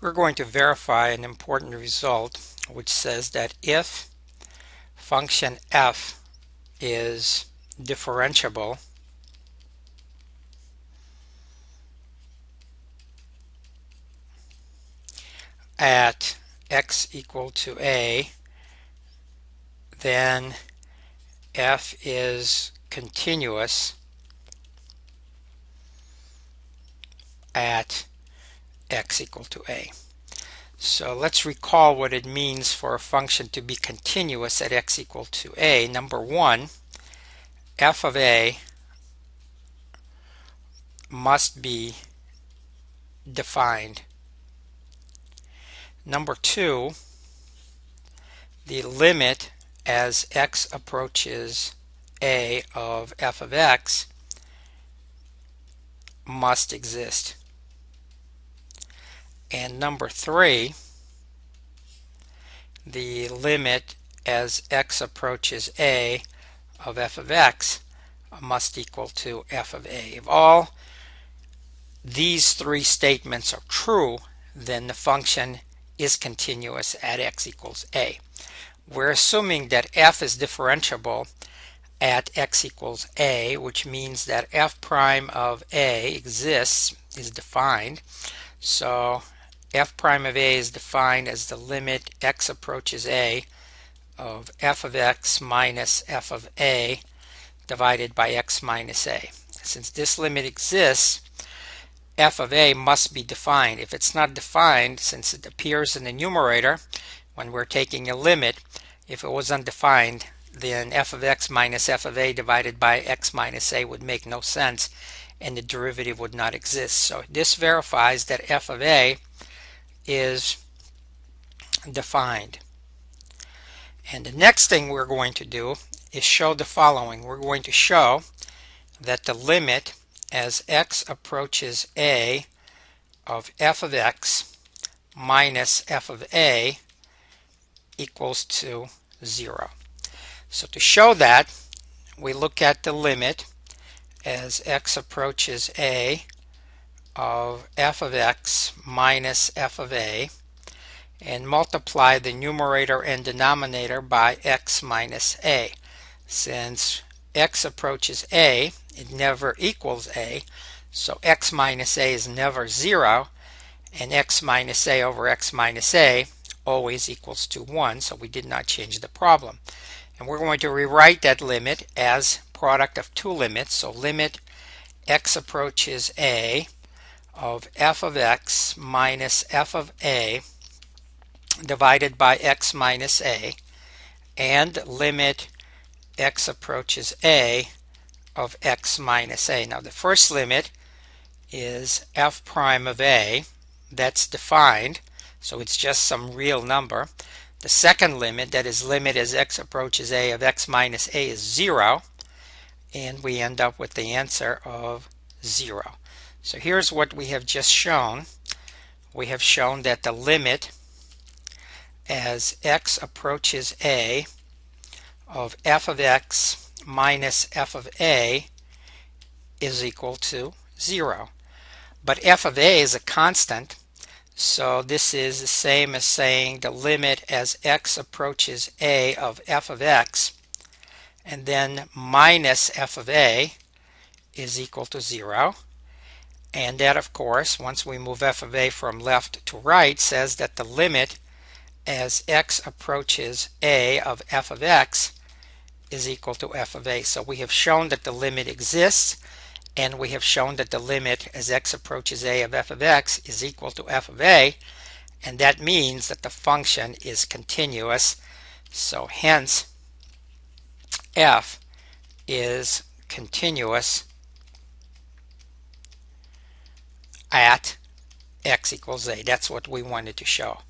We're going to verify an important result which says that if function f is differentiable at x equal to a, then f is continuous at x equal to a. So let's recall what it means for a function to be continuous at x equal to a. Number one, f of a must be defined. Number two, the limit as x approaches a of f of x must exist. And number three, the limit as x approaches a of f of x must equal to f of a. If all these three statements are true, then the function is continuous at x equals a. We're assuming that f is differentiable at x equals a, which means that f prime of a exists, is defined. So f prime of a is defined as the limit x approaches a of f of x minus f of a divided by x minus a. Since this limit exists, f of a must be defined. If it's not defined, since it appears in the numerator when we're taking a limit, if it was undefined, then f of x minus f of a divided by x minus a would make no sense and the derivative would not exist. So this verifies that f of a is defined. And the next thing we're going to do is show the following. We're going to show that the limit as x approaches a of f of x minus f of a equals to 0. So to show that, we look at the limit as x approaches a of f of x minus f of a and multiply the numerator and denominator by x minus a. Since x approaches a, it never equals a, so x minus a is never 0, and x minus a over x minus a always equals to 1, so we did not change the problem. And we're going to rewrite that limit as product of two limits. So limit x approaches a of f of x minus f of a divided by x minus a, and limit x approaches a of x minus a. Now the first limit is f prime of a. That's defined, so it's just some real number. The second limit, that is limit as x approaches a of x minus a, is 0, and we end up with the answer of 0. So here's what we have just shown. We have shown that the limit as x approaches a of f of x minus f of a is equal to 0. But f of a is a constant, so this is the same as saying the limit as x approaches a of f of x and then minus f of a is equal to 0. And that, of course, once we move f of a from left to right, says that the limit as x approaches a of f of x is equal to f of a. So we have shown that the limit exists, and we have shown that the limit as x approaches a of f of x is equal to f of a, and that means that the function is continuous. So hence f is continuous at x equals a. That's what we wanted to show.